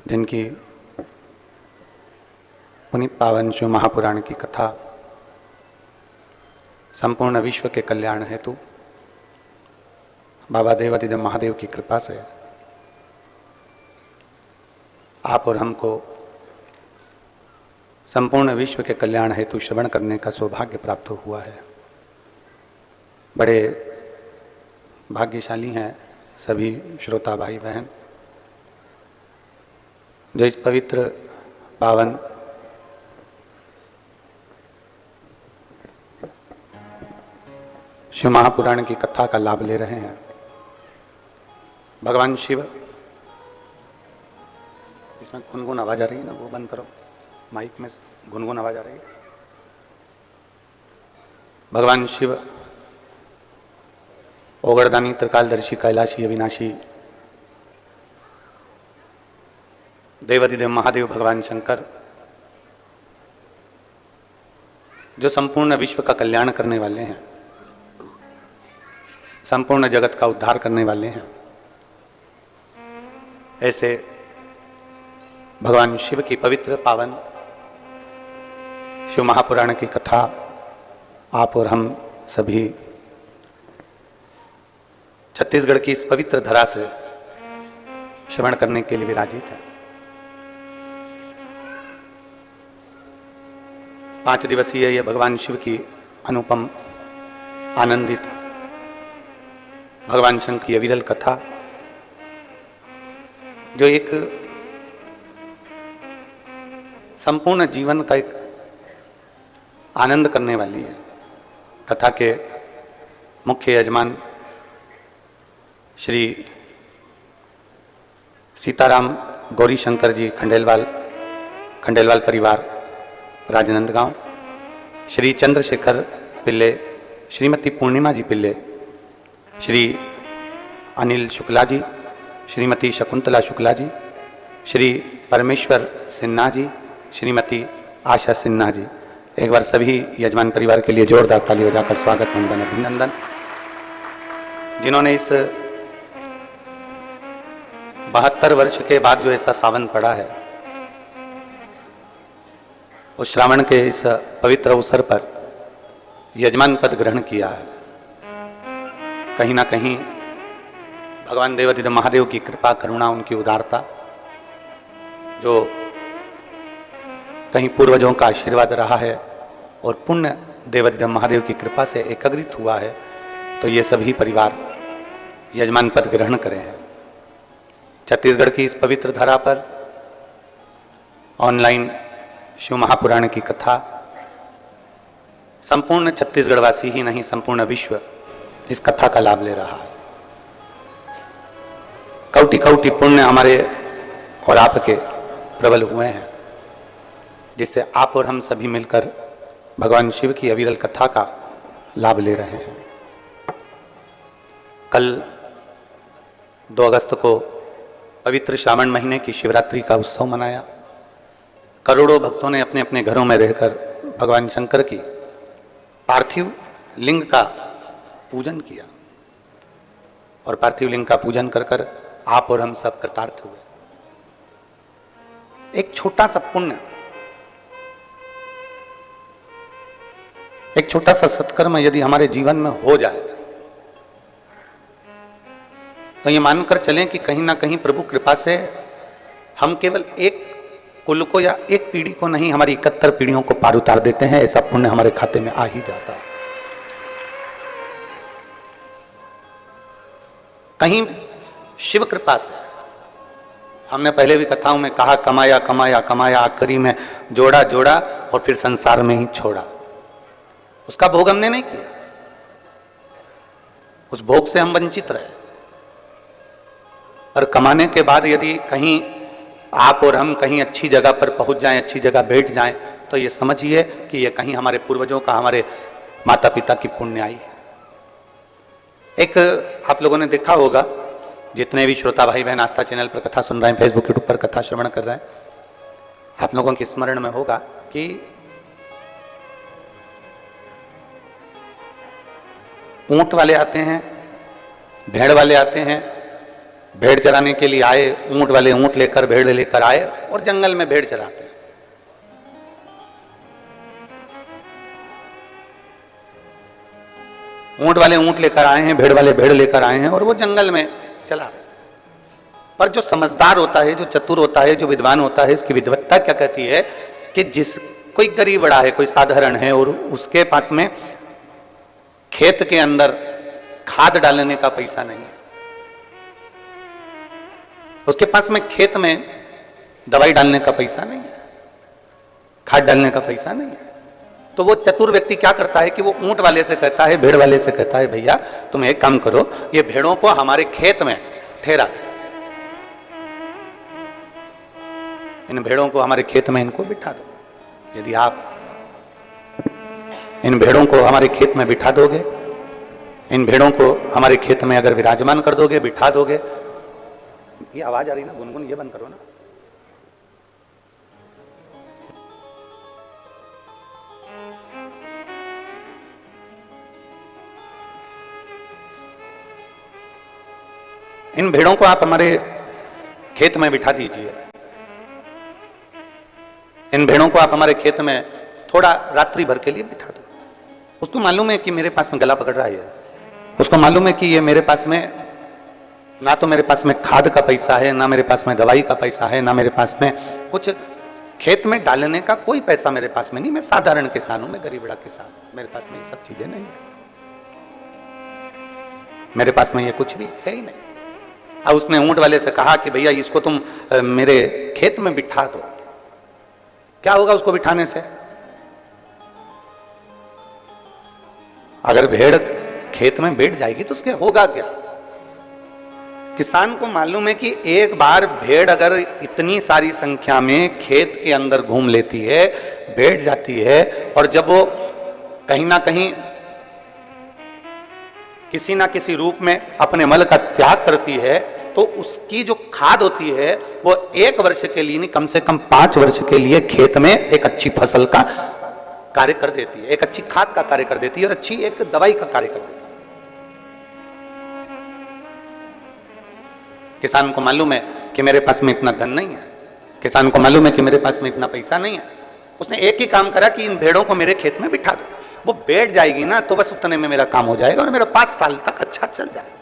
जिनकी पुनीत पावन शिव महापुराण की कथा संपूर्ण विश्व के कल्याण हेतु बाबा देवादिदेव महादेव की कृपा से आप और हमको संपूर्ण विश्व के कल्याण हेतु श्रवण करने का सौभाग्य प्राप्त हुआ है। बड़े भाग्यशाली हैं सभी श्रोता भाई बहन जो इस पवित्र पावन शिव महापुराण की कथा का लाभ ले रहे हैं। भगवान शिव, इसमें गुनगुन आवाज आ रही है ना, वो बंद करो, माइक में गुनगुन आवाज आ रही है। भगवान शिव ओगड़दानी त्रिकालदर्शी कैलाशी अविनाशी देवादिदेव महादेव भगवान शंकर जो संपूर्ण विश्व का कल्याण करने वाले हैं, संपूर्ण जगत का उद्धार करने वाले हैं, ऐसे भगवान शिव की पवित्र पावन शिव महापुराण की कथा आप और हम सभी छत्तीसगढ़ की इस पवित्र धरा से श्रवण करने के लिए विराजित है। 5 दिवसीय यह भगवान शिव की अनुपम आनंदित भगवान शंकर की अविरल कथा जो एक संपूर्ण जीवन का एक आनंद करने वाली है। कथा के मुख्य यजमान श्री सीताराम गौरी शंकर जी खंडेलवाल परिवार राजनंदगांव, श्री चंद्रशेखर पिल्ले, श्रीमती पूर्णिमा जी पिल्ले, श्री अनिल शुक्ला जी, श्रीमती शकुंतला शुक्ला जी, श्री परमेश्वर सिन्हा जी, श्रीमती आशा सिन्हा जी। एक बार सभी यजमान परिवार के लिए जोरदार ताली बजाकर स्वागत वंदन अभिनंदन। जिन्होंने इस 72 वर्ष के बाद जो ऐसा सावन पड़ा है, उस श्रावण के इस पवित्र अवसर पर यजमान पद ग्रहण किया है। कहीं ना कहीं भगवान देवादिदेव महादेव की कृपा करुणा, उनकी उदारता जो कहीं पूर्वजों का आशीर्वाद रहा है और पुण्य देवादिदेव महादेव की कृपा से एकाग्रित हुआ है, तो ये सभी परिवार यजमान पद ग्रहण करे हैं। छत्तीसगढ़ की इस पवित्र धरा पर ऑनलाइन शिव महापुराण की कथा संपूर्ण छत्तीसगढ़वासी ही नहीं, संपूर्ण विश्व इस कथा का लाभ ले रहा है। कौटि कौटि पुण्य हमारे और आपके प्रबल हुए हैं, जिससे आप और हम सभी मिलकर भगवान शिव की अविरल कथा का लाभ ले रहे हैं। कल 2 अगस्त को पवित्र श्रावण महीने की शिवरात्रि का उत्सव मनाया। करोड़ों भक्तों ने अपने अपने घरों में रहकर भगवान शंकर की पार्थिव लिंग का पूजन किया और पार्थिव लिंग का पूजन कर कर आप और हम सब कृतार्थ हुए। एक छोटा सा पुण्य, एक छोटा सा सत्कर्म यदि हमारे जीवन में हो जाए तो ये मानकर चलें कि कहीं ना कहीं प्रभु कृपा से हम केवल एक कुल को या एक पीढ़ी को नहीं, हमारी 71 पीढ़ियों को पार उतार देते हैं। ऐसा पुण्य हमारे खाते में आ ही जाता है। कहीं शिव कृपा से, हमने पहले भी कथाओं में कहा, कमाया कमाया कमाया, आखिरी में जोड़ा जोड़ा और फिर संसार में ही छोड़ा। उसका भोग हमने नहीं किया, उस भोग से हम वंचित रहे। पर कमाने के बाद यदि कहीं आप और हम कहीं अच्छी जगह पर पहुंच जाएं, अच्छी जगह बैठ जाएं, तो ये समझिए कि ये कहीं हमारे पूर्वजों का, हमारे माता पिता की पुण्याई है। एक आप लोगों ने देखा होगा, जितने भी श्रोता भाई बहन आस्था चैनल पर कथा सुन रहे हैं, फेसबुक यूट्यूब पर कथा श्रवण कर रहे हैं, आप लोगों के स्मरण में होगा कि ऊंट वाले आते हैं, भेड़ वाले आते हैं, भेड़ चराने के लिए आए, ऊंट वाले ऊंट लेकर भेड़ लेकर आए और जंगल में भेड़ चराते हैं। ऊंट वाले ऊंट लेकर आए हैं, भेड़ वाले भेड़ लेकर आए हैं और वो जंगल में चला रहे हैं। पर जो समझदार होता है, जो चतुर होता है, जो विद्वान होता है, इसकी विद्वत्ता क्या कहती है कि जिस कोई गरीब बड़ा है, कोई साधारण है और उसके पास में खेत के अंदर खाद डालने का पैसा नहीं है, उसके पास में खेत में दवाई डालने का पैसा नहीं है, खाद डालने का पैसा नहीं है, तो वो चतुर व्यक्ति क्या करता है कि वो ऊंट वाले से कहता है, भेड़ वाले से कहता है, भैया तुम एक काम करो, ये भेड़ों को हमारे खेत में ठहरा दो, इन भेड़ों को हमारे खेत में इनको बिठा दो। यदि आप इन भेड़ों को हमारे खेत में बिठा दोगे, इन भेड़ों को हमारे खेत में अगर विराजमान कर दोगे, बिठा दोगे, ये आवाज आ रही ना गुनगुन, ये बंद करो ना। इन भेड़ों को आप हमारे खेत में बिठा दीजिए, इन भेड़ों को आप हमारे खेत में थोड़ा रात्रि भर के लिए बिठा दो। उसको मालूम है कि मेरे पास में गला पकड़ रहा है, उसको मालूम है कि ये मेरे पास में ना तो मेरे पास में खाद का पैसा है, ना मेरे पास में दवाई का पैसा है, ना मेरे पास में कुछ खेत में डालने का कोई पैसा मेरे पास में नहीं, मैं साधारण किसान हूं, मैं गरीब बड़ा किसान हूं, मेरे पास में ये सब चीजें नहीं है, मेरे पास में ये कुछ भी है ही नहीं। अब उसने ऊंट वाले से कहा कि भैया इसको तुम मेरे खेत में बिठा दो। क्या होगा उसको बिठाने से? अगर भेड़ खेत में बैठ जाएगी तो उसके होगा क्या? किसान को मालूम है कि एक बार भेड़ अगर इतनी सारी संख्या में खेत के अंदर घूम लेती है, बैठ जाती है, और जब वो कहीं ना कहीं किसी ना किसी रूप में अपने मल का त्याग करती है, तो उसकी जो खाद होती है वो 1 वर्ष के लिए नहीं, कम से कम 5 वर्ष के लिए खेत में एक अच्छी फसल का कार्य कर देती है, एक अच्छी खाद का कार्य कर देती है और अच्छी एक दवाई का कार्य कर देती है। किसान को मालूम है कि मेरे पास में इतना धन नहीं है, किसान को मालूम है कि मेरे पास में इतना पैसा नहीं है, उसने एक ही काम करा कि इन भेड़ों को मेरे खेत में बिठा दो, वो बैठ जाएगी ना तो बस उतने में मेरा काम हो जाएगा और मेरा 5 साल तक अच्छा चल जाएगा,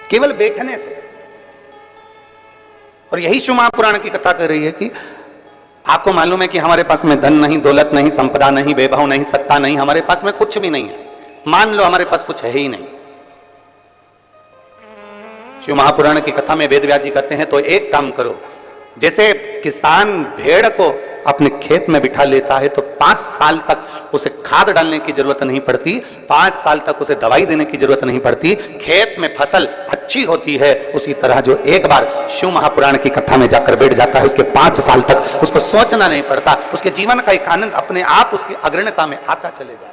केवल बैठने से। और यही शिव महापुराण की कथा कर रही है कि आपको मालूम है कि हमारे पास में धन नहीं, दौलत नहीं, संपदा नहीं, वैभव नहीं, सत्ता नहीं, हमारे पास में कुछ भी नहीं है, मान लो हमारे पास कुछ है ही नहीं। शिव महापुराण की कथा में वेदव्यास जी कहते हैं तो एक काम करो, जैसे किसान भेड़ को अपने खेत में बिठा लेता है तो 5 साल तक उसे खाद डालने की जरूरत नहीं पड़ती, 5 साल तक उसे दवाई देने की जरूरत नहीं पड़ती, खेत में फसल अच्छी होती है, उसी तरह जो एक बार शिव महापुराण की कथा में जाकर बैठ जाता है उसके 5 साल तक उसको सोचना नहीं पड़ता, उसके जीवन का एक आनंद अपने आप उसकी अग्रणता में आता चले जाता।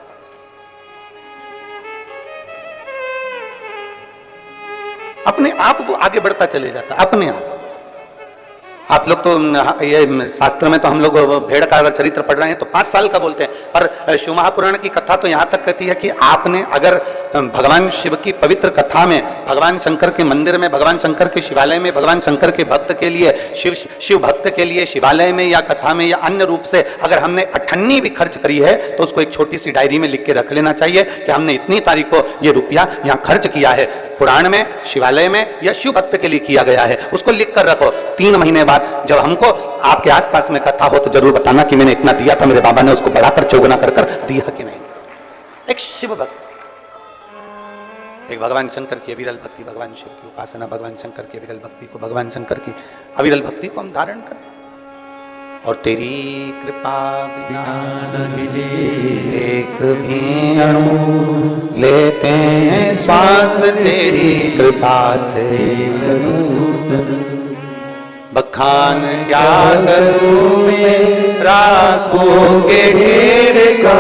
अपने आप वो आगे बढ़ता चले जाता, अपने आप लोग तो ये शास्त्र में तो हम लोग भेड़ का अगर चरित्र पढ़ रहे हैं तो 5 साल का बोलते हैं, पर शिव महापुराण की कथा तो यहां तक कहती है कि आपने अगर भगवान शिव की पवित्र कथा में, भगवान शंकर के मंदिर में, भगवान शंकर के शिवालय में, भगवान शंकर के भक्त के लिए, शिव भक्त के लिए शिवालय में या कथा में या अन्य रूप से अगर हमने 98 भी खर्च करी है तो उसको एक छोटी सी डायरी में लिख के रख लेना चाहिए कि हमने इतनी तारीख को ये रुपया यहाँ खर्च किया है, पुराण में, शिवालय में या शिव भक्त के लिए किया गया है, उसको लिख कर रखो। 3 महीने बाद जब हमको आपके आसपास में कथा हो तो जरूर बताना कि मैंने इतना दिया था, मेरे बाबा ने उसको बढ़ाकर चौगुना कर दिया कि नहीं। एक शिव भक्त, एक भगवान शंकर की अविरल भक्ति, भगवान शिव की उपासना, भगवान शंकर की अविरल भक्ति को, भगवान शंकर की अविरल भक्ति को हम धारण करें। और तेरी कृपा बिना एक भी अणु लेते हैं श्वास, तेरी कृपा से बखान क्या करूं मैं राखोगे ढेर का,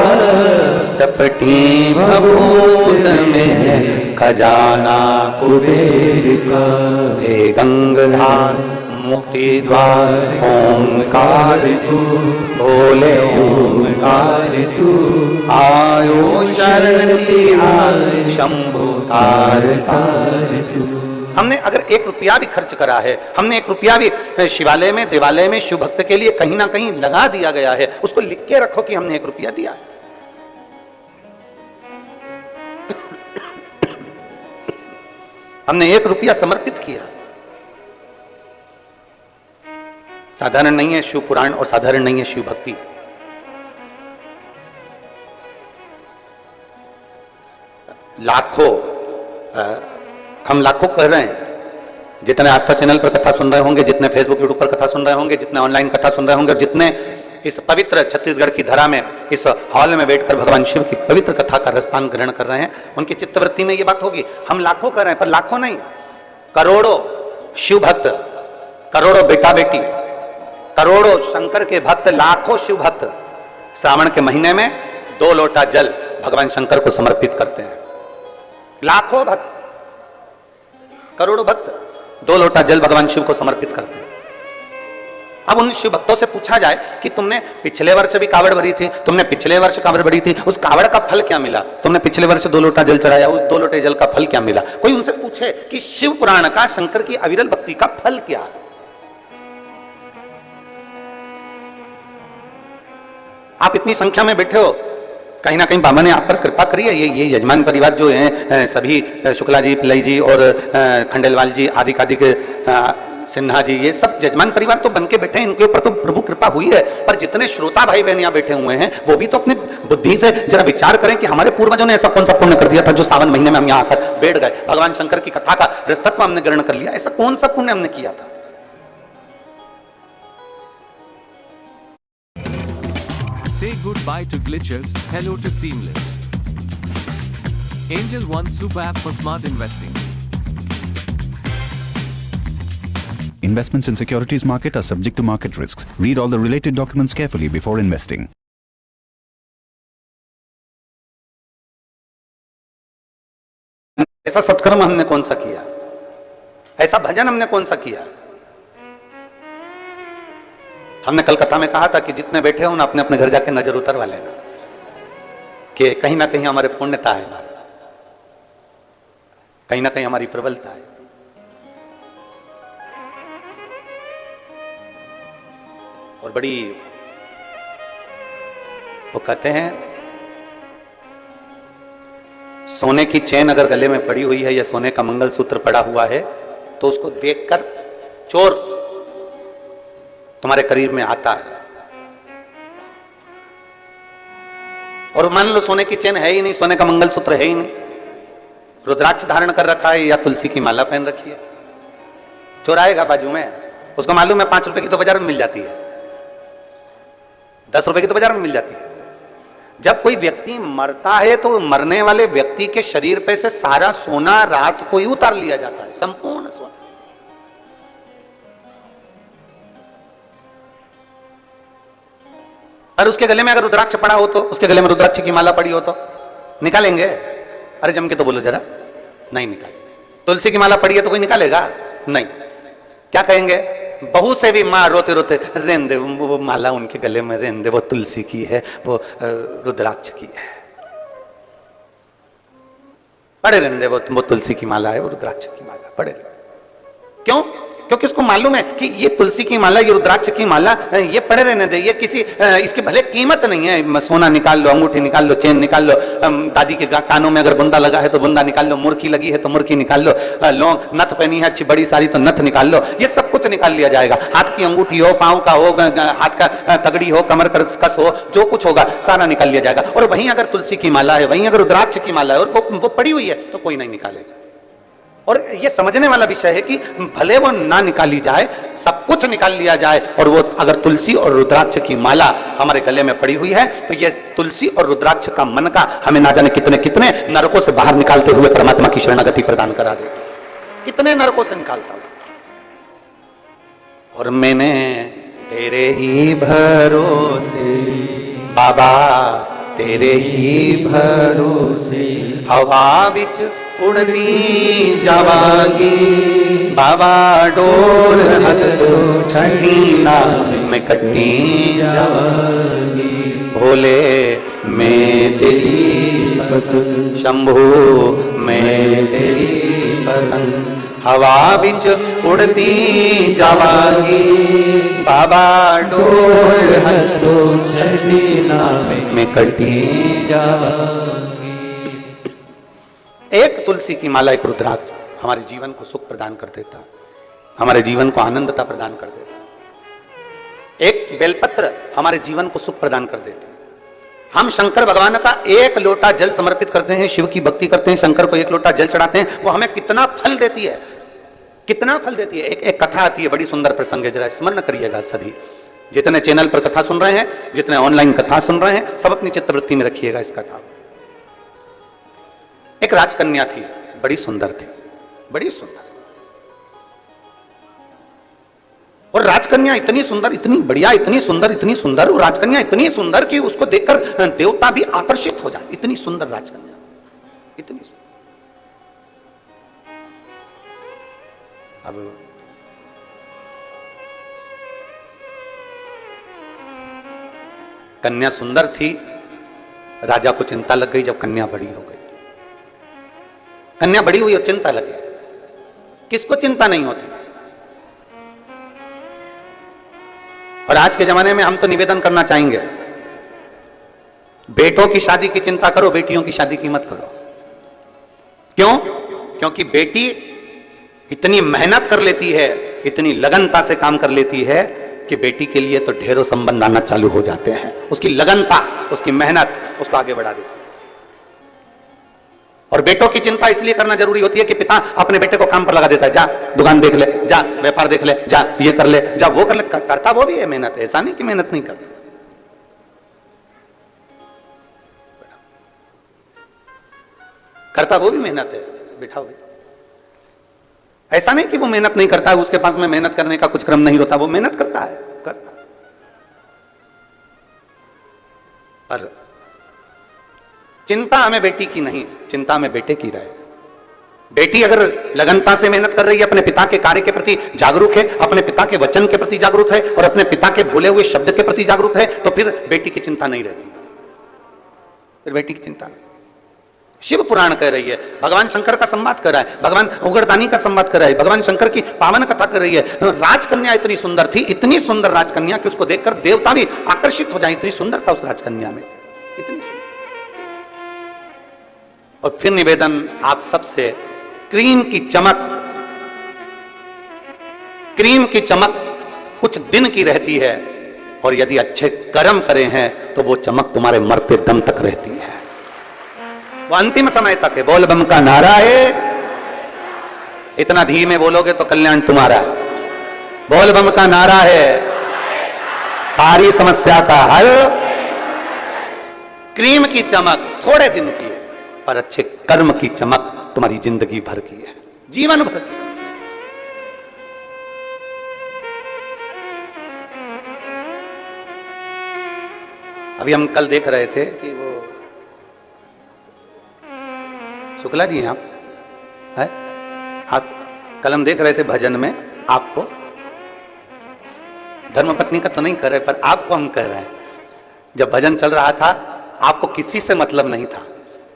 चपटी भभूत में खजाना कुबेर का, हे गंगाधार मुक्ति द्वार ओंकार तू, बोले ओंकार तू, आयो शरण तिहार शंभु तार तार तू, हमने अगर 1 रुपया भी खर्च करा है, हमने 1 रुपया भी शिवालय में, देवालय में, शिव भक्त के लिए कहीं ना कहीं लगा दिया गया है, उसको लिख के रखो कि हमने 1 रुपया दिया है। हमने 1 रुपया समर्पित किया। साधारण नहीं है शिव पुराण और साधारण नहीं है शिव भक्ति। लाखों, हम लाखों कह रहे हैं, जितने आस्था चैनल पर कथा सुन रहे होंगे, जितने फेसबुक यूट्यूब पर कथा सुन रहे होंगे, जितने ऑनलाइन कथा सुन रहे होंगे, और जितने इस पवित्र छत्तीसगढ़ की धरा में इस हॉल में बैठकर भगवान शिव की पवित्र कथा का रसपान ग्रहण कर रहे हैं, उनकी चित्तवृत्ति में ये बात होगी। हम लाखों कर रहे हैं, पर लाखों नहीं, करोड़ों शिव भक्त, करोड़ों बेटा बेटी, करोड़ों शंकर के भक्त, लाखों शिव भक्त श्रावण के महीने में 2 लोटा जल भगवान शंकर को समर्पित करते हैं। लाखों भक्त, करोड़ों भक्त 2 लोटा जल भगवान शिव को समर्पित करते हैं। अब उन शिव भक्तों से पूछा जाए कि तुमने पिछले वर्ष भी कावड़ भरी थी, तुमने पिछले वर्ष कावड़ भरी थी, उस कावड़ का फल क्या मिला? तुमने पिछले वर्ष 2 लोटा जल चढ़ाया, उस 2 लोटे जल का फल क्या मिला? कोई उनसे पूछे कि शिव पुराण का, शंकर की अविरल भक्ति का फल क्या है? आप इतनी संख्या में बैठे हो, कहीं ना कहीं बाबा ने आप पर कृपा करी है। ये यजमान परिवार जो है, सभी शुक्ला जी, पिल्लाई जी और खंडेलवाल जी, आदि सिन्हा जी, ये सब यजमान परिवार तो बन के बैठे हैं, इनके ऊपर तो प्रभु कृपा हुई है। पर जितने श्रोता भाई बहन यहाँ बैठे हुए हैं, वो भी तो अपनी बुद्धि से जरा विचार करें कि हमारे पूर्वजों ने ऐसा कौन सा पुण्य कर दिया था जो सावन महीने में हम यहाँ आकर बैठ गए, भगवान शंकर की कथा का रसतत्व हमने ग्रहण कर लिया। ऐसा कौन सा पुण्य हमने किया था? Say goodbye to glitches, hello to seamless. Angel One Super App for Smart Investing. Investments in securities market are subject to market risks. Read all the related documents carefully before investing. ऐसा सत्कर्म हमने कौन सा किया? ऐसा भजन हमने कौन सा किया? हमने कलकत्ता में कहा था कि जितने बैठे हो ना, अपने अपने घर जाके नजर उतरवा लेना कि कहीं ना कहीं हमारे पुण्यता है, कहीं ना कहीं हमारी प्रबलता है। और बड़ी, वो कहते हैं, सोने की चेन अगर गले में पड़ी हुई है या सोने का मंगलसूत्र पड़ा हुआ है, तो उसको देखकर चोर तुम्हारे करीब में आता है। और मान लो सोने की चेन है ही नहीं, सोने का मंगलसूत्र है ही नहीं, रुद्राक्ष धारण कर रखा है या तुलसी की माला पहन रखी है, चोर आएगा बाजू में, उसको मालूम है 5 रुपए की तो बाजार में मिल जाती है, 10 रुपए की तो बाजार में मिल जाती है। जब कोई व्यक्ति मरता है तो मरने वाले व्यक्ति के शरीर पे से सारा सोना रात को ही उतार लिया जाता है, संपूर्ण सोना। और उसके गले में अगर रुद्राक्ष पड़ा हो तो, उसके गले में रुद्राक्ष की माला पड़ी हो तो निकालेंगे? अरे जम के तो बोलो जरा, नहीं निकाले। तुलसी की माला पड़ी है तो कोई निकालेगा? नहीं। क्या कहेंगे? बहू से भी माँ रोते रोते, रहने दे वो माला उनके गले में, रहने दे, वो तुलसी की है, वो रुद्राक्ष की है, पड़े रहने दे, वो तुलसी की माला है, वो रुद्राक्ष की माला, पड़े। क्यों? क्योंकि उसको मालूम है कि ये तुलसी की माला, ये रुद्राक्ष की माला, ये पड़े रहने दे, ये किसी इसकी भले कीमत नहीं है। सोना निकाल लो, अंगूठी निकाल लो, चेन निकाल लो, दादी के कानों में अगर बुंदा लगा है तो बुंदा निकाल लो, मुर्खी लगी है तो मुर्खी निकाल लो, लौंग, नथ पहनी है अच्छी बड़ी सारी तो नथ निकाल लो, ये सब कुछ निकाल लिया जाएगा। हाथ की अंगूठी हो, पांव का हो, हाथ का तगड़ी हो, कमर का कस हो, जो कुछ होगा सारा निकाल लिया जाएगा। और वहीं अगर तुलसी की माला है, वहीं अगर रुद्राक्ष की माला है और वो पड़ी हुई है तो कोई नहीं निकालेगा। और ये समझने वाला विषय है कि भले वो ना निकाली जाए, सब कुछ निकाल लिया जाए, और वो अगर तुलसी और रुद्राक्ष की माला हमारे गले में पड़ी हुई है तो ये तुलसी और रुद्राक्ष का मन का हमें ना जाने कितने कितने नरकों से बाहर निकालते हुए परमात्मा की शरणागति प्रदान करा दे, कितने नरकों से निकालता हूं। और मैंने तेरे ही भरोसे बाबा, तेरे ही भरोसे हवा बिच उड़ती जावागी बाबा, डोर हथ छड़ी ना मैं कट्टी जावागी, भोले मैं तेरी भक्त, शंभू मैं तेरी पतंग हवा बिच उड़ती जावांगी बाबा डोर हथों छड़ी नावे में कटी जावांगी। एक तुलसी की माला, एक रुद्राक्ष हमारे जीवन को सुख प्रदान कर देता, हमारे जीवन को आनंदता प्रदान कर देता। एक बेलपत्र हमारे जीवन को सुख प्रदान कर देती। हम शंकर भगवान का एक लोटा जल समर्पित करते हैं, शिव की भक्ति करते हैं, शंकर को एक लोटा जल चढ़ाते हैं, वो हमें कितना फल देती है, कितना फल देती है। एक कथा आती है, बड़ी सुंदर प्रसंग है, जरा स्मरण करिएगा सभी, जितने चैनल पर कथा सुन रहे हैं, जितने ऑनलाइन कथा सुन रहे हैं, सब अपनी चित्तवृत्ति में रखिएगा इस कथा। एक राजकन्या थी, बड़ी सुंदर थी, बड़ी सुंदर। और राजकन्या इतनी सुंदर, इतनी बढ़िया, इतनी सुंदर, इतनी सुंदर, वो राजकन्या इतनी सुंदर कि उसको देखकर देवता भी आकर्षित हो जाए। इतनी सुंदर राजकन्या, इतनी सुंदर। अब कन्या सुंदर थी, राजा को चिंता लग गई जब कन्या बड़ी हो गई। कन्या बड़ी हुई और चिंता लगी। किसको चिंता नहीं होती? और आज के जमाने में हम तो निवेदन करना चाहेंगे, बेटों की शादी की चिंता करो, बेटियों की शादी की मत करो। क्यों? क्योंकि बेटी इतनी मेहनत कर लेती है, इतनी लगनता से काम कर लेती है कि बेटी के लिए तो ढेरों संबंध आना चालू हो जाते हैं। उसकी लगनता, उसकी मेहनत उसको आगे बढ़ा देती है। और बेटों की चिंता इसलिए करना जरूरी होती है कि पिता अपने बेटे को काम पर लगा देता है, जा दुकान देख ले, जा व्यापार देख ले, जा ये कर ले, जा वो कर ले। करता वो भी है मेहनत, ऐसा नहीं कि मेहनत नहीं करता। करता वो भी मेहनत है, बिठाओ। ऐसा नहीं कि वो मेहनत नहीं करता है, उसके पास में मेहनत करने का कुछ क्रम नहीं होता, वो मेहनत करता है, करता। पर चिंता हमें बेटी की नहीं, चिंता हमें बेटे की रहे। बेटी अगर लगनता से मेहनत कर रही है, अपने पिता के कार्य के प्रति जागरूक है, अपने पिता के वचन के प्रति जागरूक है और अपने पिता के बोले हुए शब्द के प्रति जागरूक है, तो फिर बेटी की चिंता नहीं रहती, फिर बेटी की चिंता नहीं। शिव पुराण कह रही है, भगवान शंकर का संवाद कर रहा है, भगवान उग्रदानी का संवाद कर रहा है, भगवान शंकर की पावन कथा कर रही है। राजकन्या इतनी सुंदर थी, इतनी सुंदर राजकन्या कि उसको देखकर देवता भी आकर्षित हो जाए, इतनी सुंदरता उस राजकन्या में, इतनी सुंदर। और फिर निवेदन आप सबसे, क्रीम की चमक, क्रीम की चमक कुछ दिन की रहती है, और यदि अच्छे कर्म करे हैं तो वो चमक तुम्हारे मरते दम तक रहती है, वो अंतिम समय तक है। बोल बम का नारा है, इतना धीमे बोलोगे तो कल्याण तुम्हारा है। बोल बम का नारा है, सारी समस्या का हल। क्रीम की चमक थोड़े दिन की है, पर अच्छे कर्म की चमक तुम्हारी जिंदगी भर की है, जीवन भर की। अभी हम कल देख रहे थे कि वो शुक्ला जी हैं आप कल हम देख रहे थे भजन में, आपको धर्मपत्नी का तो नहीं कर रहे, पर आपको हम कह रहे हैं। जब भजन चल रहा था, आपको किसी से मतलब नहीं था,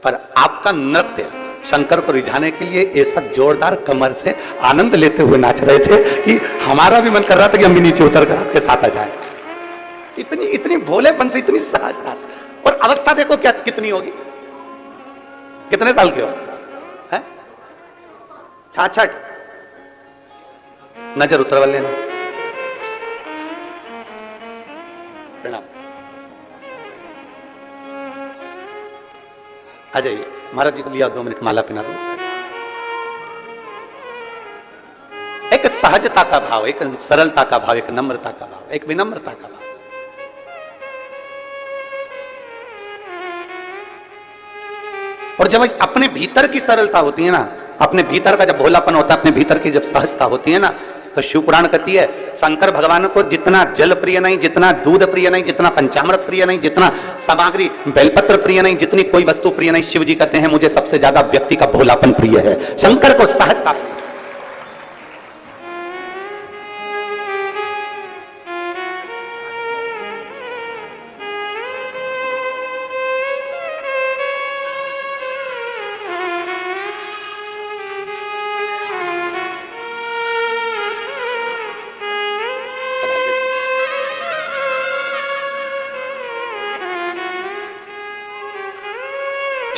पर आपका नृत्य शंकर को रिझाने के लिए ऐसा जोरदार कमर से आनंद लेते हुए नाच रहे थे कि हमारा भी मन कर रहा था कि हम भी नीचे उतर कर आपके साथ आ जाए। इतनी इतनी भोलेपन से, इतनी सहजता से। और अवस्था देखो क्या कितनी होगी, कितने साल के हो? 66। नजर उतरवा लेना। प्रणाम। आ जाइए, महाराज जी को लिया 2 मिनट माला पहना दो। एक सहजता का भाव, एक सरलता का भाव, एक नम्रता का भाव, एक विनम्रता का भाव। और जब अपने भीतर की सरलता होती है ना, अपने भीतर का जब भोलापन होता है, अपने भीतर की जब सहजता होती है ना, तो शिव पुराण कहती है शंकर भगवान को जितना जल प्रिय नहीं, जितना दूध प्रिय नहीं, जितना पंचामृत प्रिय नहीं, जितना सामग्री बेलपत्र प्रिय नहीं, जितनी कोई वस्तु प्रिय नहीं, शिव जी कहते हैं मुझे सबसे ज्यादा व्यक्ति का भोलापन प्रिय है। शंकर को सहजता।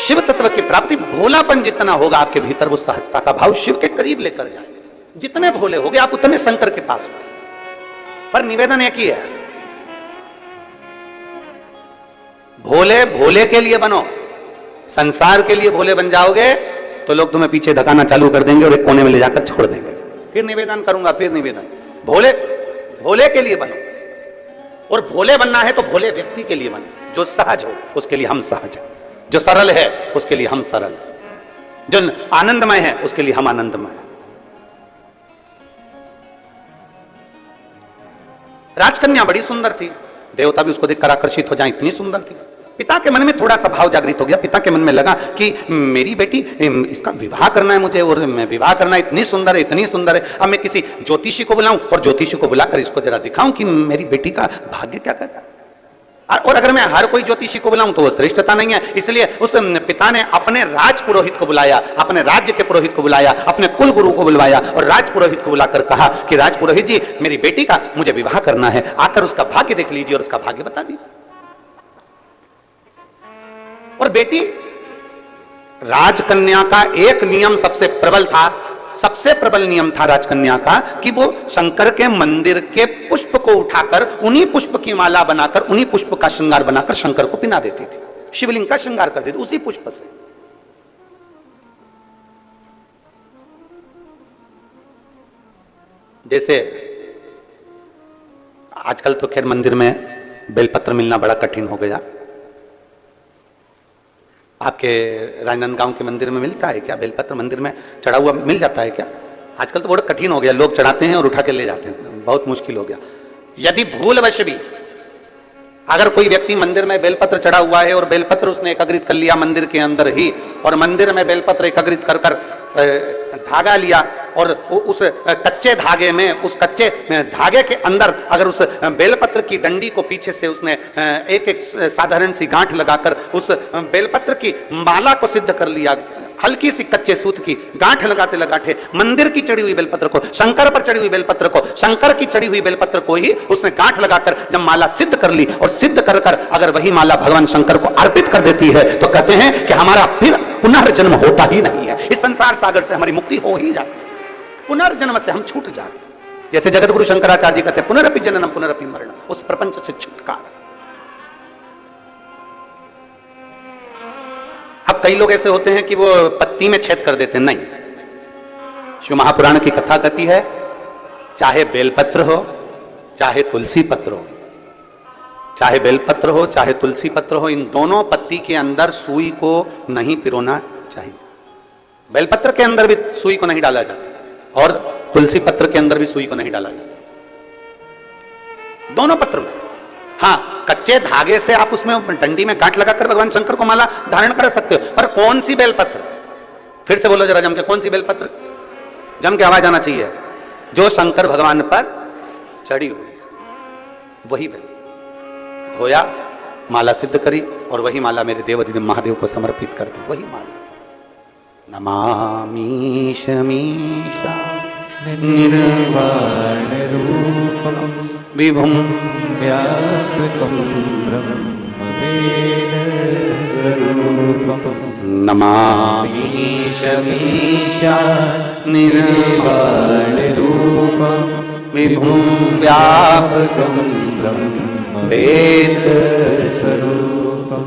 शिव तत्व की प्राप्ति, भोलापन जितना होगा आपके भीतर, वो सहजता का भाव शिव के करीब लेकर जाए। जितने भोले होगे आप उतने शंकर के पास हो। पर निवेदन एक ही है, भोले भोले के लिए बनो। संसार के लिए भोले बन जाओगे तो लोग तुम्हें पीछे धकाना चालू कर देंगे और एक कोने में ले जाकर छोड़ देंगे। फिर निवेदन करूंगा, फिर निवेदन, भोले भोले के लिए बनो। और भोले बनना है तो भोले व्यक्ति के लिए बनो, जो सहज हो उसके लिए हम सहज हैं, जो सरल है उसके लिए हम सरल हैं, जो आनंदमय है उसके लिए हम आनंदमय हैं। राजकन्या बड़ी सुंदर थी, देवता भी उसको देखकर आकर्षित हो जाए, इतनी सुंदर थी। पिता के मन में थोड़ा सा भाव जागृत हो गया। पिता के मन में लगा कि मेरी बेटी, इसका विवाह करना है मुझे, और मैं विवाह करना है, इतनी सुंदर है, इतनी सुंदर है। अब मैं किसी ज्योतिषी को बुलाऊं और ज्योतिषी को बुलाकर इसको जरा दिखाऊं कि मेरी बेटी का भाग्य क्या कहता है। और अगर मैं हर कोई ज्योतिषी को बुलाऊं तो वो श्रेष्ठता नहीं है। इसलिए उस पिता ने अपने राज पुरोहित को बुलाया, अपने राज्य के पुरोहित को बुलाया, अपने कुल गुरु को बुलवाया और राज पुरोहित को बुलाकर कहा कि राज पुरोहित जी, मेरी बेटी का मुझे विवाह करना है, आकर उसका भाग्य देख लीजिए और उसका भाग्य बता दीजिए। और बेटी, राजकन्या का एक नियम सबसे प्रबल था, सबसे प्रबल नियम था राजकन्या का कि वो शंकर के मंदिर के पुष्प को उठाकर, उन्हीं पुष्प की माला बनाकर, उन्हीं पुष्प का श्रृंगार बनाकर शंकर को पिना देती थी, शिवलिंग का श्रृंगार कर देती उसी पुष्प से। जैसे आजकल तो खैर मंदिर में बेलपत्र मिलना बड़ा कठिन हो गया। आपके राजनांदगांव के मंदिर में मिलता है क्या बेलपत्र? मंदिर में चढ़ा हुआ मिल जाता है क्या? आजकल तो बहुत कठिन हो गया, लोग चढ़ाते हैं और उठा के ले जाते हैं, बहुत मुश्किल हो गया। यदि भूलवश भी अगर कोई व्यक्ति मंदिर में बेलपत्र चढ़ा हुआ है और बेलपत्र उसने एकत्रित कर लिया मंदिर के अंदर ही, और मंदिर में बेलपत्र एकत्रित कर कर धागा लिया और उस कच्चे धागे में, उस कच्चे धागे के अंदर अगर उस बेलपत्र की डंडी को पीछे से उसने एक एक साधारण सी गांठ लगाकर उस बेलपत्र की माला को सिद्ध कर लिया, हल्की सी कच्चे सूत की गांठ लगाते लगाते मंदिर की चढ़ी हुई बेलपत्र को, शंकर पर चढ़ी हुई बेलपत्र को, शंकर की चढ़ी हुई बेलपत्र को ही उसने गांठ लगाकर जब माला सिद्ध कर ली और सिद्ध कर कर अगर वही माला भगवान शंकर को अर्पित कर देती है तो कहते हैं कि हमारा फिर पुनर्जन्म होता ही नहीं है, इस संसार सागर से हमारी मुक्ति हो ही जाती है, पुनर्जन्म से हम छूट जाते हैं। जैसे जगत गुरु शंकराचार्य जी कहते हैं पुनरपि जननम पुनरपि मरणम, उस प्रपंच से छुटकारा। अब कई लोग ऐसे होते हैं कि वो पत्ती में छेद कर देते हैं, नहीं। शिव महापुराण की कथा कहती है चाहे बेलपत्र हो चाहे तुलसी पत्र हो, चाहे बेलपत्र हो चाहे तुलसी पत्र हो, इन दोनों पत्ती के अंदर सुई को नहीं पिरोना चाहिए। बेलपत्र के अंदर भी सुई को नहीं डाला जाता और तुलसी पत्र के अंदर भी सुई को नहीं डाला जाता, दोनों पत्र में। हाँ, कच्चे धागे से आप उसमें डंडी में गांठ लगाकर भगवान शंकर को माला धारण कर सकते हो, पर कौन सी बेलपत्र? फिर से बोलो जरा जम के, कौन सी बेलपत्र? जम के आवाज आना चाहिए। जो शंकर भगवान पर चढ़ी हुई है वही बेल। धोया, माला सिद्ध करी और वही माला मेरे देवाधिदेव महादेव को समर्पित कर दी, वही माला। नमामि शमीशा निर्वाण रूपम विभुम व्यापकं ब्रह्मवेद स्वरूपम। नमामि शमीशा निर्वाण रूपम विभुम व्यापकं ब्रह्मवेद स्वरूपम।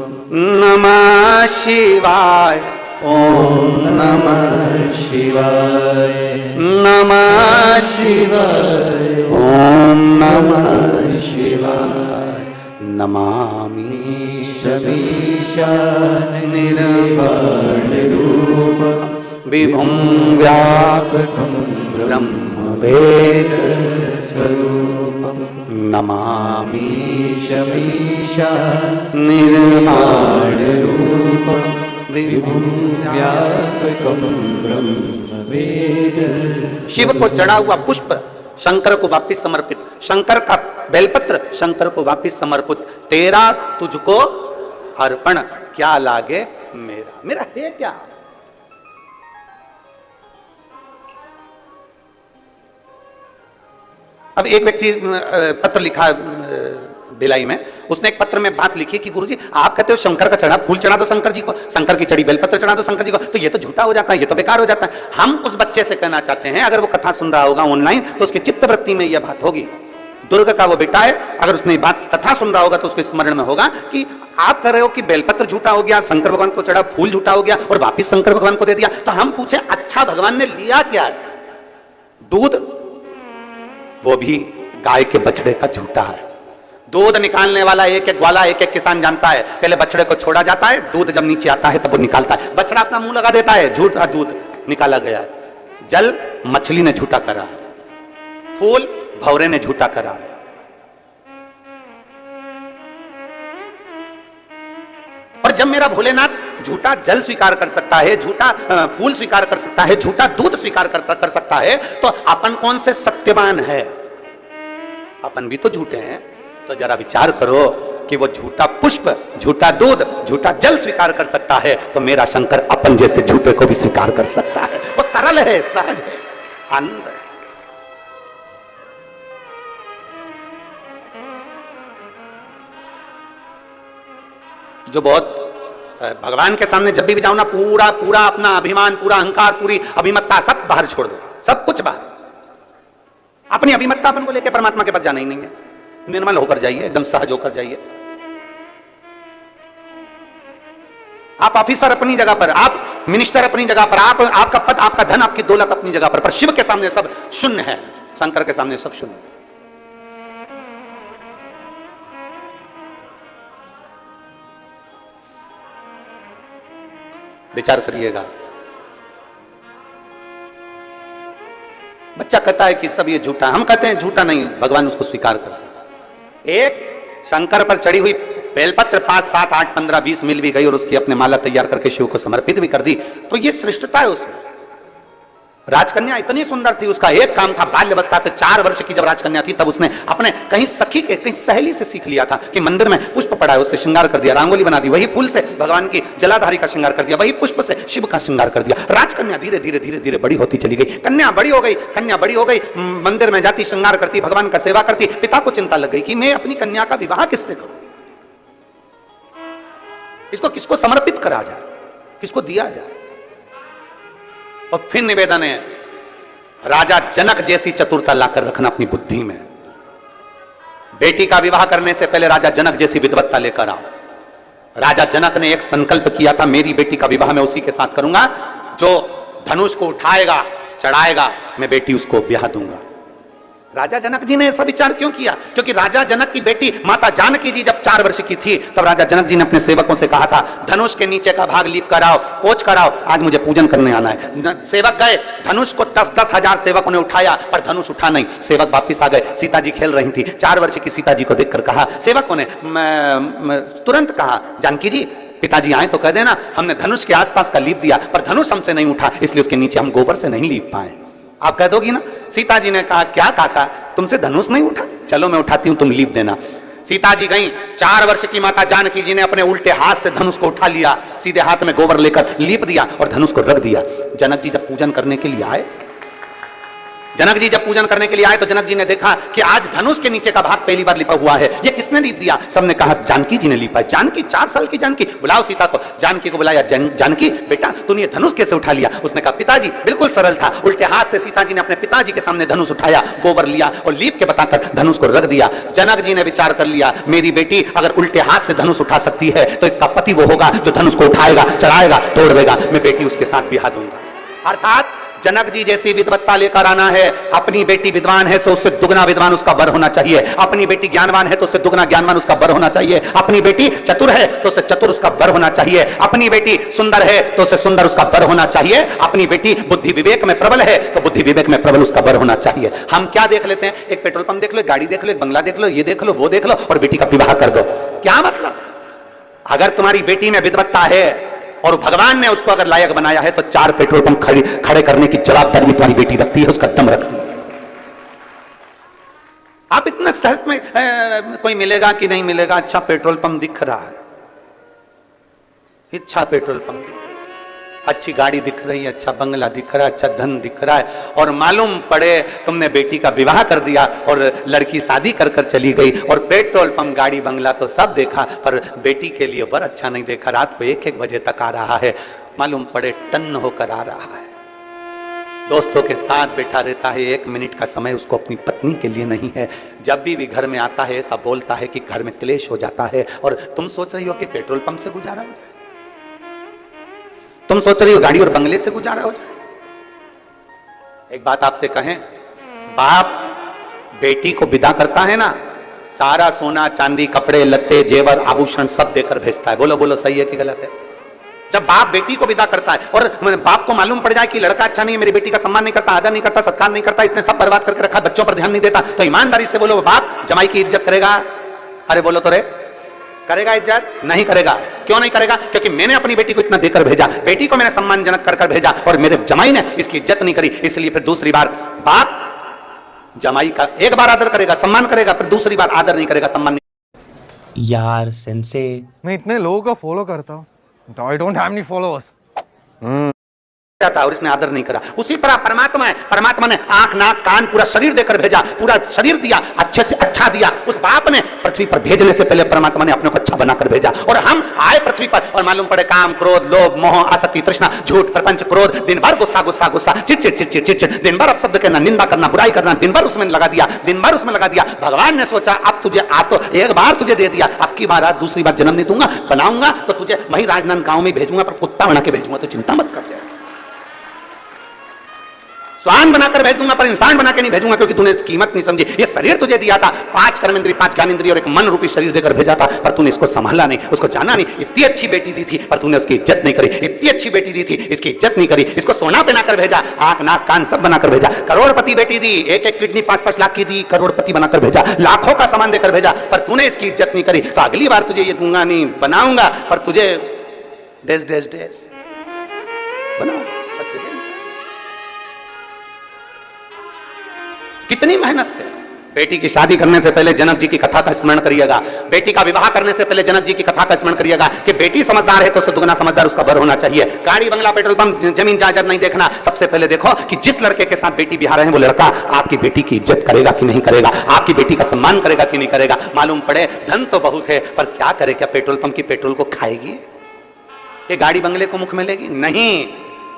नमः शिवाय, ओम नमः शिवाय, नमः शिवाय, ओम नमः शिवाय। नमामि शमीशा निर्वाण रूपम विभुम व्यापकं ब्रह्मवेद स्वरूपम। नमामि शमीशा निर्वाण रूपम विभुम व्यापकं ब्रह्मवेद। शिव को चढ़ा हुआ पुष्प शंकर को वापिस समर्पित, शंकर का बेलपत्र शंकर को वापिस समर्पित। तेरा तुझको अर्पण, क्या लागे मेरा, मेरा है क्या? अब एक व्यक्ति पत्र लिखा भिलाई में, उसने एक पत्र में बात लिखी कि गुरुजी आप कहते हो शंकर का चढ़ा फूल चढ़ा दो शंकर जी को, शंकर की चढ़ी बेलपत्र चढ़ा दो शंकर जी को, तो ये तो झूठा हो जाता है, ये तो बेकार हो जाता है। हम उस बच्चे से कहना चाहते हैं, अगर वो कथा सुन रहा होगा ऑनलाइन तो उसकी चित्तवृत्ति में यह बात होगी। दुर्ग का वो बेटा है, अगर उसने बात कथा सुन रहा होगा तो उसके स्मरण में होगा कि आप कह रहे हो कि बेलपत्र झूठा हो गया, शंकर भगवान को चढ़ा फूल झूठा हो गया और वापिस शंकर भगवान को दे दिया। तो हम पूछे अच्छा भगवान ने लिया क्या? दूध, वो भी गाय के बछड़े का झूठा है। दूध निकालने वाला एक एक ग्वाला एक एक किसान जानता है, पहले बछड़े को छोड़ा जाता है, दूध जब नीचे आता है तब वो निकालता है। बछड़ा अपना मुंह लगा देता है, झूठा दूध निकाला गया है। जल मछली ने झूठा करा, फूल भौरे ने झूठा करा। और जब मेरा भोलेनाथ झूठा जल स्वीकार कर सकता है, झूठा फूल स्वीकार कर सकता है, झूठा दूध स्वीकार कर सकता है, तो अपन कौन से सत्यवान है? अपन भी तो झूठे हैं। तो जरा विचार करो कि वो झूठा पुष्प, झूठा दूध, झूठा जल स्वीकार कर सकता है, तो मेरा शंकर अपन जैसे झूठे को भी स्वीकार कर सकता है। वो सरल है, सहज है, आनंद है। जो बहुत भगवान के सामने जब भी जाओ ना, पूरा पूरा अपना अभिमान, पूरा अहंकार, पूरी अभिमत्ता सब बाहर छोड़ दो, सब कुछ बाहर। अपनी अभिमत्ता अपन को लेकर परमात्मा के पास जाना ही नहीं है। निर्मल होकर जाइए, एकदम सहज होकर जाइए। आप ऑफिसर अपनी जगह पर, आप मिनिस्टर अपनी जगह पर, आप आपका पद, आपका धन, आपकी दौलत अपनी जगह पर शिव के सामने सब शून्य है, शंकर के सामने सब शून्य। विचार करिएगा। बच्चा कहता है कि सब ये झूठा, हम कहते हैं झूठा नहीं, भगवान उसको स्वीकार करता है। एक शंकर पर चढ़ी हुई बेलपत्र 5, 7, 8, 15, 20 मिल भी गई और उसकी अपने माला तैयार करके शिव को समर्पित भी कर दी, तो ये श्रेष्ठता है उसमें। राजकन्या इतनी सुंदर थी, उसका एक काम था, बाल्यवस्था से 4 वर्ष की जब राजकन्या थी तब उसने अपने कहीं सखी के, कहीं सहेली से सीख लिया था कि मंदिर में पुष्प पड़ा है, उससे श्रृंगार कर दिया, रंगोली बना दी, वही फूल से भगवान की जलाधारी का श्रृंगार कर दिया, वही पुष्प से शिव का श्रृंगार कर दिया। राजकन्या धीरे धीरे धीरे धीरे बड़ी होती चली गई, कन्या बड़ी हो गई, कन्या बड़ी हो गई, मंदिर में जाती, श्रृंगार करती, भगवान का सेवा करती। पिता को चिंता लग गई कि मैं अपनी कन्या का विवाह किससे करूं, इसको किसको समर्पित करा जाए, किसको दिया जाए। और फिर निवेदन है, राजा जनक जैसी चतुरता लाकर रखना अपनी बुद्धि में। बेटी का विवाह करने से पहले राजा जनक जैसी विद्वत्ता लेकर आओ। राजा जनक ने एक संकल्प किया था, मेरी बेटी का विवाह मैं उसी के साथ करूंगा जो धनुष को उठाएगा, चढ़ाएगा, मैं बेटी उसको ब्याह दूंगा। राजा जनक जी ने ऐसा विचार क्यों किया? क्योंकि राजा जनक की बेटी माता जानकी जी जब 4 वर्ष की थी तब राजा जनक जी ने अपने सेवकों से कहा था, धनुष के नीचे का भाग लीप कराओ, पोंछ कराओ, आज मुझे पूजन करने आना है। सेवक गए, धनुष को 10-10 हजार सेवकों ने उठाया, पर धनुष उठा नहीं। सेवक वापिस आ गए, सीता जी खेल रही थी। 4 वर्ष की सीता जी को देखकर कहा, सेवकों ने तुरंत कहा, जानकी जी पिताजी आए तो कह देना हमने धनुष के आसपास का लीप दिया, पर धनुष हमसे नहीं उठा, इसलिए उसके नीचे हम गोबर से नहीं लीप पाए। आप कह दोगी ना? सीता जी ने कहा, क्या काका तुमसे धनुष नहीं उठा, चलो मैं उठाती हूं, तुम लीप देना। सीता जी गई, 4 वर्ष की माता जानकी जी ने अपने उल्टे हाथ से धनुष को उठा लिया, सीधे हाथ में गोबर लेकर लीप दिया और धनुष को रख दिया। जनक जी जब पूजन करने के लिए आए, जनक जी जब पूजन करने के लिए आए तो जनक जी ने देखा कि आज धनुष के नीचे का भाग पहली बार लिपा हुआ है, ये किसने लीप दिया? सबने कहा जानकी जी ने लीपा। जानकी, 4 साल की जानकी, बुलाओ सीता को। जानकी को बुलाया, जानकी बेटा तूने ये धनुष कैसे उठा लिया? उसने कहा पिताजी बिल्कुल सरल था, उल्टे हाथ से सीता जी ने अपने पिताजी के सामने धनुष उठाया, गोबर लिया और लीप के बताकर धनुष को रख दिया। जनक जी ने विचार कर लिया, मेरी बेटी अगर उल्टे हाथ से धनुष उठा सकती है तो इसका पति वो होगा जो धनुष को उठाएगा, चढ़ाएगा, तोड़ देगा, मैं बेटी उसके साथ ब्याह दूंगा। अर्थात जनक जी जैसी विद्वत्ता लेकर आना है। अपनी बेटी विद्वान है तो उससे दुगना विद्वान उसका वर होना चाहिए, अपनी बेटी ज्ञानवान है तो उससे दुगना ज्ञानवान उसका वर होना चाहिए, अपनी बेटी चतुर है तो उससे चतुर उसका वर होना चाहिए, अपनी बेटी सुंदर है तो उससे सुंदर उसका वर होना चाहिए, अपनी बेटी बुद्धि विवेक में प्रबल है तो बुद्धि विवेक में प्रबल उसका वर होना चाहिए। हम क्या देख लेते हैं? एक पेट्रोल पंप देख लो, गाड़ी देख लो, एक बंगला देख लो, ये देख लो, वो देख लो और बेटी का विवाह कर दो। क्या मतलब? अगर तुम्हारी बेटी में विद्वत्ता है और भगवान ने उसको अगर लायक बनाया है तो 4 पेट्रोल पंप खड़े करने की जवाबदारी तुम्हारी बेटी रखती है, उसका दम रखती है। आप इतना सहज में कोई मिलेगा कि नहीं मिलेगा? अच्छा पेट्रोल पंप दिख रहा है, अच्छा पेट्रोल पंप, अच्छी गाड़ी दिख रही है, अच्छा बंगला दिख रहा है, अच्छा धन दिख रहा है, और मालूम पड़े तुमने बेटी का विवाह कर दिया और लड़की शादी कर कर चली गई, और पेट्रोल पंप गाड़ी बंगला तो सब देखा, पर बेटी के लिए बर अच्छा नहीं देखा। रात को 1-1 बजे तक आ रहा है, मालूम पड़े टन्न होकर आ रहा है, दोस्तों के साथ बैठा रहता है, 1 मिनट का समय उसको अपनी पत्नी के लिए नहीं है। जब भी घर में आता है ऐसा बोलता है कि घर में क्लेश हो जाता है, और तुम सोच रही हो कि पेट्रोल पंप से गुजारा हो जाए, तुम सोच रही हो गाड़ी और बंगले से गुजारा हो जाए। एक बात आपसे कहें, बाप बेटी को विदा करता है ना, सारा सोना चांदी कपड़े लत्ते जेवर आभूषण सब देकर भेजता है। बोलो बोलो सही है कि गलत है? जब बाप बेटी को विदा करता है और बाप को मालूम पड़ जाए कि लड़का अच्छा नहीं है, मेरी बेटी का सम्मान नहीं करता, आदर नहीं करता, सत्कार नहीं करता, इसने सब बर्बाद करके रखा, बच्चों पर ध्यान नहीं देता, तो ईमानदारी से बोलो बाप जमाई की इज्जत करेगा? अरे बोलो तो रे, करेगा इज्जत? नहीं करेगा। क्यों नहीं करेगा? क्योंकि मैंने अपनी बेटी को इतना देकर भेजा, बेटी को मैंने सम्मानजनक कर कर भेजा, और मेरे जमाई ने इसकी इज्जत नहीं करी, इसलिए फिर दूसरी बार बाप जमाई का एक बार आदर करेगा, सम्मान करेगा, फिर दूसरी बार आदर नहीं करेगा, सम्मान नहीं। यार सेंसे, मैं इतने लोगों का फॉलो करता हूँ, I don't have any followers. जाता और इसने आदर नहीं करा। उसी तरह परमात्मा है, परमात्मा ने आंख नाक कान पूरा शरीर देकर भेजा, पूरा शरीर दिया, अच्छे से अच्छा दिया। उस बाप ने पृथ्वी पर भेजने से पहले परमात्मा ने अपने को अच्छा बनाकर भेजा, और हम आए पृथ्वी पर और मालूम पड़े काम क्रोध लोभ मोह आसक्ति तृष्णा झूठ प्रपंच क्रोध, दिन भर गुस्सा गुस्सा गुस्सा चिड़चिड़ चिड़चिड़ चिड़चिड़, दिन भर अपशब्द कहना, निंदा करना, बुराई करना, दिन भर उसमें लगा दिया, दिन भर उसमें लगा दिया। भगवान ने सोचा अब तुझे आ तो एक बार तुझे दे दिया, अब की बार दूसरी बार जन्म नहीं दूंगा, बनाऊंगा तो तुझे वही राजनांद गांव में भेजूंगा, पर कुत्ता बना के भेजूंगा, तो चिंता मत कर। स्वान बनाकर भेज दूंगा पर इंसान बना के नहीं भेजूंगा, क्योंकि तूने इसकी कीमत नहीं समझी। ये शरीर तुझे दिया था, 5 कर्मेंद्रिय 5 ज्ञानेंद्रिय और एक मन रूपी शरीर देकर भेजा था, पर तूने इसको संभाला नहीं, उसको जाना नहीं। इतनी अच्छी बेटी दी थी पर तूने उसकी इज्जत नहीं करी, इतनी अच्छी बेटी दी थी इसकी इज्जत नहीं करी, इसको सोना पहनाकर भेजा, आंख नाक कान सब बनाकर भेजा। करोड़पति बेटी दी, 1-1 किडनी 5-5 लाख की दी, करोड़पति बनाकर भेजा, लाखों का सामान देकर भेजा, पर तूने इसकी इज्जत नहीं करी, तो अगली बार तुझे ये दूंगा नहीं, बनाऊंगा, पर तुझे डेज डेज डेज बनाऊंगा। कितनी मेहनत से बेटी की शादी करने से पहले जनक जी की कथा का स्मरण करिएगा, बेटी का विवाह करने से पहले जनक जी की कथा का स्मरण करिएगा कि बेटी समझदार है तो उससे दुगना समझदार उसका बर होना चाहिए। गाड़ी बंगला पेट्रोल पंप जमीन जायदाद नहीं देखना, सबसे पहले देखो कि जिस लड़के के साथ बेटी बिहार है वो लड़का आपकी बेटी की इज्जत करेगा कि नहीं करेगा, आपकी बेटी का सम्मान करेगा कि नहीं करेगा। मालूम पड़े धन तो बहुत है पर क्या करे, क्या पेट्रोल पंप की पेट्रोल को खाएगी, ये गाड़ी बंगले को मुख में लेगी? नहीं।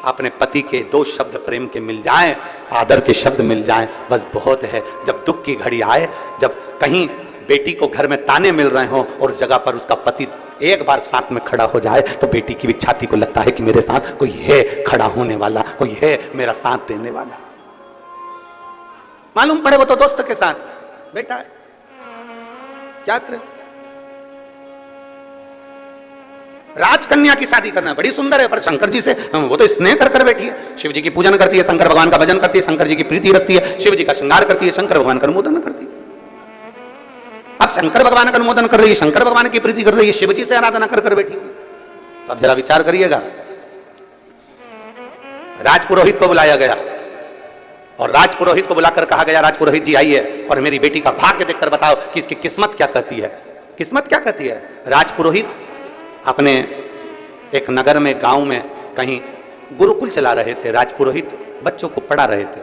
अपने पति के 2 शब्द प्रेम के मिल जाएं, आदर के शब्द मिल जाएं, बस बहुत है। जब दुख की घड़ी आए, जब कहीं बेटी को घर में ताने मिल रहे हो और जगह पर उसका पति एक बार साथ में खड़ा हो जाए, तो बेटी की भी छाती को लगता है कि मेरे साथ कोई है खड़ा होने वाला, कोई है मेरा साथ देने वाला। मालूम पड़े वो तो दोस्त के साथ बेटा है, क्या करे। राजकन्या की शादी करना बड़ी सुंदर है, पर शंकर जी से वो तो स्नेह कर कर बैठी है, शिव जी की पूजन करती है, शंकर भगवान का भजन करती है, शंकर जी की प्रीति रखती है, शिव जी का श्रृंगार करती है, शंकर भगवान का अनुमोदन करती है। अब शंकर भगवान का अनुमोदन कर रही है, शंकर भगवान की प्रीति कर रही है, शिव जी से आराधना कर कर बैठी है। तो अब जरा विचार करिएगा। राजपुरोहित को बुलाया गया और राजपुरोहित को बुलाकर कहा गया, राजपुरोहित जी आइए और मेरी बेटी का भाग्य देखकर बताओ कि इसकी किस्मत क्या कहती है। किस्मत क्या कहती है? राजपुरोहित अपने एक नगर में गांव में कहीं गुरुकुल चला रहे थे। राजपुरोहित बच्चों को पढ़ा रहे थे,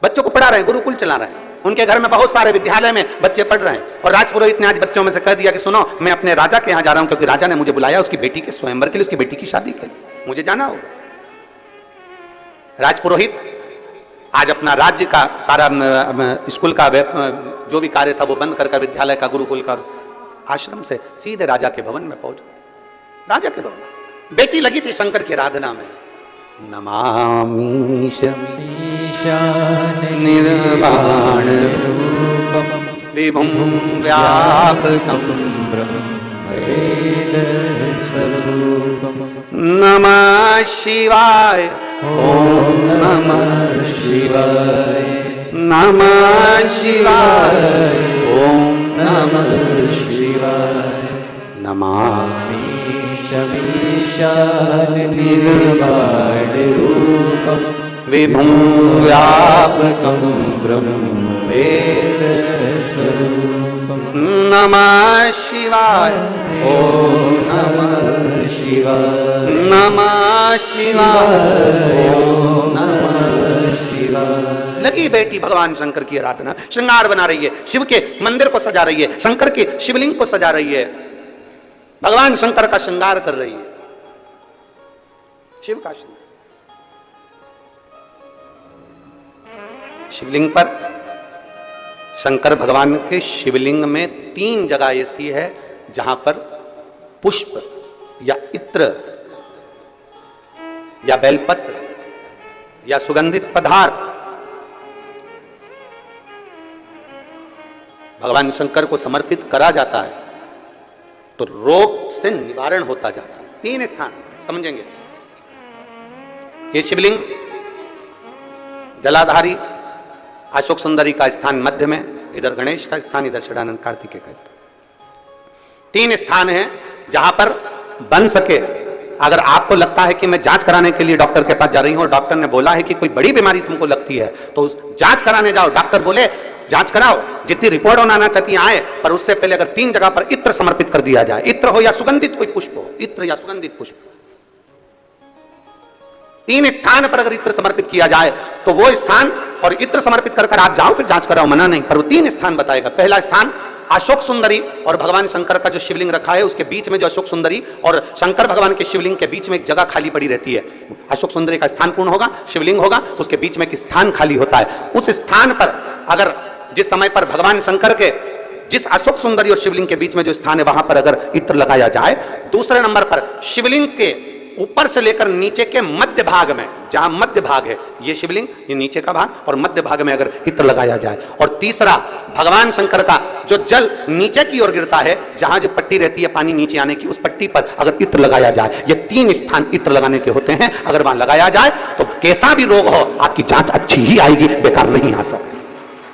बच्चों को पढ़ा रहे, गुरुकुल चला रहे हैं। उनके घर में बहुत सारे विद्यालय में बच्चे पढ़ रहे हैं और राजपुरोहित ने आज बच्चों में से कह दिया कि सुनो, मैं अपने राजा के यहाँ जा रहा हूं, क्योंकि राजा ने मुझे बुलाया उसकी बेटी के स्वयंवर के लिए, उसकी बेटी की शादी के लिए मुझे जाना होगा। राजपुरोहित आज अपना राज्य का सारा स्कूल का जो भी कार्य था वो बंद कर विद्यालय का गुरुकुल का आश्रम से सीधे राजा के भवन में पहुंच गए। राजा के भवन बेटी लगी थी शंकर की आराधना में। नमामि निर्वाण विभुं व्यापकं नमः शिवाय, ओम नमः शिवाय, नमः शिवाय, ओम नमः शिवाय, नमामि निर्वाण रूपं विभुं व्यापकं ब्रह्मवेद स्वरूपं नमः शिवाय, ओम नमः शिवाय, नमः शिवाय, ओम नमः शिवाय। लगी बेटी भगवान शंकर की आराधना, श्रृंगार बना रही है, शिव के मंदिर को सजा रही है, शंकर के शिवलिंग को सजा रही है, भगवान शंकर का श्रृंगार कर रही है, शिव का श्रृंगार। शिवलिंग पर शंकर भगवान के शिवलिंग में 3 जगह ऐसी है जहां पर पुष्प या इत्र या बेलपत्र या सुगंधित पदार्थ भगवान शंकर को समर्पित करा जाता है तो रोग से निवारण होता जाता है। 3 स्थान समझेंगे। ये शिवलिंग जलाधारी अशोक सुंदरी का स्थान मध्य में, इधर गणेश का स्थान, इधर षडानंद कार्तिकेय का स्थान। 3 स्थान है जहां पर बन सके। अगर आपको लगता है कि मैं जांच कराने के लिए डॉक्टर के पास जा रही हूं और डॉक्टर ने बोला है कि कोई बड़ी बीमारी तुमको लगती है तो जांच कराने जाओ, डॉक्टर बोले जांच कराओ, जितनी रिपोर्ट आना चाहती है आए, पर उससे पहले अगर 3 जगह पर इत्र समर्पित कर दिया जाए, इत्र हो या सुगंधित कोई पुष्प हो, इत्र या सुगंधित पुष्प, 3 स्थान पर अगर इत्र समर्पित किया जाए तो वो स्थान और इत्र समर्पित कर आप जाओ फिर जांच कराओ, मना नहीं, पर वो 3 स्थान बताएगा। पहला स्थान अशोक सुंदरी और भगवान शंकर का जो शिवलिंग रखा है उसके बीच में जो अशोक सुंदरी और शंकर भगवान के शिवलिंग के बीच में एक जगह खाली पड़ी रहती है। अशोक सुंदरी का स्थान पूर्ण होगा, शिवलिंग होगा, उसके बीच में एक स्थान खाली होता है। उस स्थान पर अगर जिस समय पर भगवान शंकर के जिस अशोक सुंदरी और शिवलिंग के बीच में जो स्थान है वहां पर अगर इत्र लगाया जाए, दूसरे नंबर पर शिवलिंग के ऊपर से लेकर नीचे के मध्य भाग में, जहां मध्य भाग है ये शिवलिंग, ये नीचे का भाग और मध्य भाग में अगर इत्र लगाया जाए, और तीसरा भगवान शंकर का जो जल नीचे की ओर गिरता है, जहां जो पट्टी रहती है पानी नीचे आने की, उस पट्टी पर अगर इत्र लगाया जाए, ये 3 स्थान इत्र लगाने के होते हैं। अगर वहां लगाया जाए तो कैसा भी रोग हो आपकी जांच अच्छी ही आएगी, बेकार नहीं आ सकती।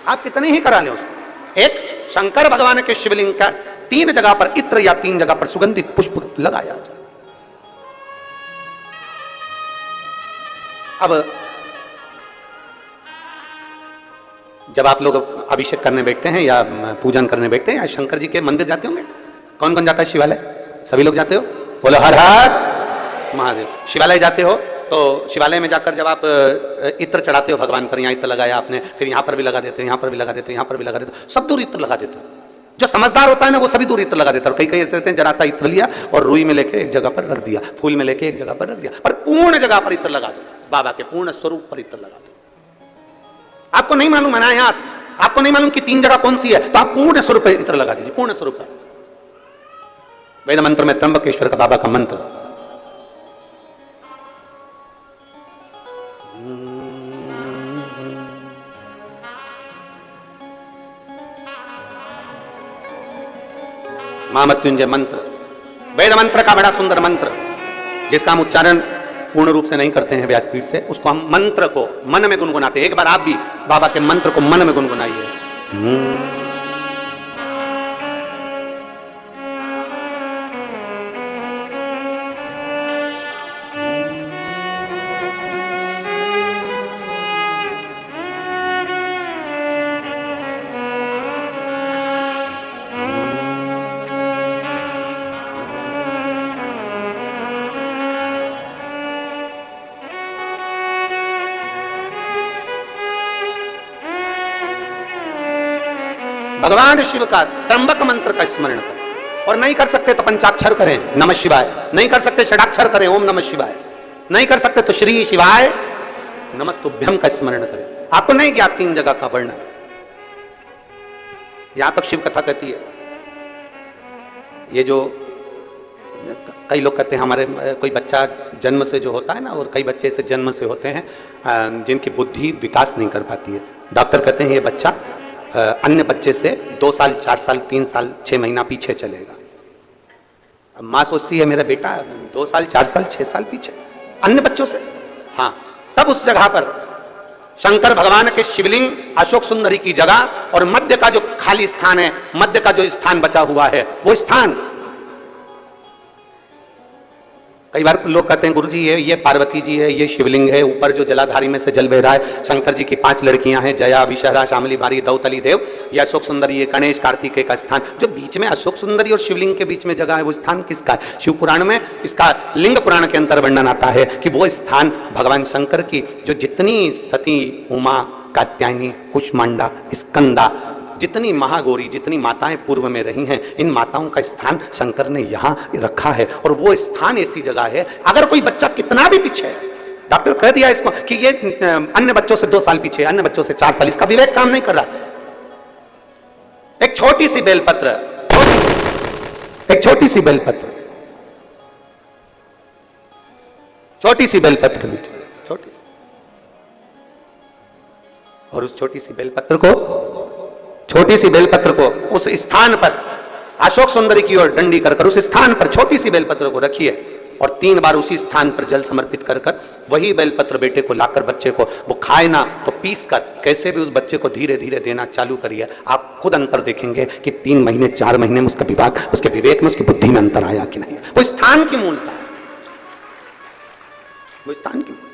आप कितने ही करा लें उसको। एक शंकर भगवान के शिवलिंग का 3 जगह पर इत्र या 3 जगह पर सुगंधित पुष्प लगाया जाए। अब जब आप लोग अभिषेक करने बैठते हैं या पूजन करने बैठते हैं या शंकर जी के मंदिर जाते होंगे, कौन कौन जाता है शिवालय? सभी लोग जाते हो? बोलो हर हर महादेव। शिवालय जाते हो तो शिवालय में जाकर जब आप इत्र चढ़ाते हो भगवान पर, यहाँ इत्र लगाया आपने, फिर यहाँ पर भी लगा देते हो, यहाँ पर भी लगा देते हो, यहाँ पर भी लगा देते हो, सब दूर इत्र लगा देते हो। जो समझदार होता है ना वो सभी दूर इत्र लगा देता है। कई ऐसे रहते हैं जरा सा इत्र लिया और रुई में लेके एक जगह पर रख दिया, फूल में लेके एक जगह पर रख दिया, पर पूर्ण जगह पर इत्र लगा दो, बाबा के पूर्ण स्वरूप पर इत्र लगा दो। आपको नहीं मालूम अनायास, आपको नहीं मालूम कि 3 जगह कौन सी है, तो आप पूर्ण स्वरूप पर इत्र लगा दीजिए, पूर्ण स्वरूप पर। वेद मंत्र में त्र्यंबकेश्वर का बाबा का मंत्र, महामृत्युंजय मंत्र, वेद मंत्र का बड़ा सुंदर मंत्र जिसका हम उच्चारण पूर्ण रूप से नहीं करते हैं व्यासपीठ से, उसको हम मंत्र को मन में गुनगुनाते हैं। एक बार आप भी बाबा के मंत्र को मन में गुनगुनाइए। भगवान शिव का त्र्यंबक मंत्र का स्मरण करें, और नहीं कर सकते तो पंचाक्षर करें नमः शिवाय, नहीं कर सकते षडाक्षर करें ओम नमः शिवाय, नहीं कर सकते तो श्री शिवाय नमस्तुभ्यम का स्मरण करें। आपको नहीं ज्ञात 3 जगह का वर्णन, यहां तक शिव कथा कहती है। ये जो कई लोग कहते हैं हमारे कोई बच्चा जन्म से जो होता है ना, और कई बच्चे से जन्म से होते हैं जिनकी बुद्धि विकास नहीं कर पाती है, डॉक्टर कहते हैं ये बच्चा अन्य बच्चे से 2 साल 4 साल 3 साल 6 महीना पीछे चलेगा। अब माँ सोचती है मेरा बेटा 2 साल 4 साल 6 साल पीछे अन्य बच्चों से। हाँ, तब उस जगह पर शंकर भगवान के शिवलिंग अशोक सुंदरी की जगह और मध्य का जो खाली स्थान है, मध्य का जो स्थान बचा हुआ है, वो स्थान कई बार लोग कहते हैं गुरुजी ये पार्वती जी है, ये शिवलिंग है, ऊपर जो जलाधारी में से जल बह रहा है, शंकर जी की 5 लड़कियां हैं, जया, विषहरा, शामली, बारी, दौतली देव, ये अशोक सुंदरी, ये गणेश, कार्तिकेय का स्थान। जो बीच में अशोक सुंदरी और शिवलिंग के बीच में जगह है, वो स्थान किसका है? शिव पुराण में इसका लिंग पुराण के अंतर वर्णन आता है कि वो स्थान भगवान शंकर की जो जितनी सती, उमा, कात्यायनी, कुष्मांडा, स्कंदा, जितनी महागौरी, जितनी माताएं पूर्व में रही हैं, इन माताओं का स्थान शंकर ने यहां रखा है। और वो स्थान ऐसी जगह है, अगर कोई बच्चा कितना भी पीछे, डॉक्टर कह दिया इसको कि ये अन्य बच्चों से 2 साल पीछे, अन्य बच्चों से 4 साल, इसका विवेक काम नहीं कर रहा। एक छोटी सी बेलपत्र, एक छोटी सी बेलपत्र, छोटी सी बेलपत्र लीजिए, छोटी सी, और उस छोटी सी बेलपत्र को, छोटी सी बेलपत्र को उस स्थान पर अशोक सुंदरी की ओर डंडी कर उस स्थान पर छोटी सी बेलपत्र को रखिए और 3 बार उसी स्थान पर जल समर्पित कर वही बेलपत्र बेटे को लाकर बच्चे को, वो खाए ना तो पीस कर कैसे भी उस बच्चे को धीरे धीरे देना चालू करिए। आप खुद अंतर देखेंगे कि 3 महीने 4 महीने में उसका विवेक, उसके विवेक में, उसकी बुद्धि में अंतर आया कि नहीं। वो स्थान की मूलता है, वो स्थान की मूलता।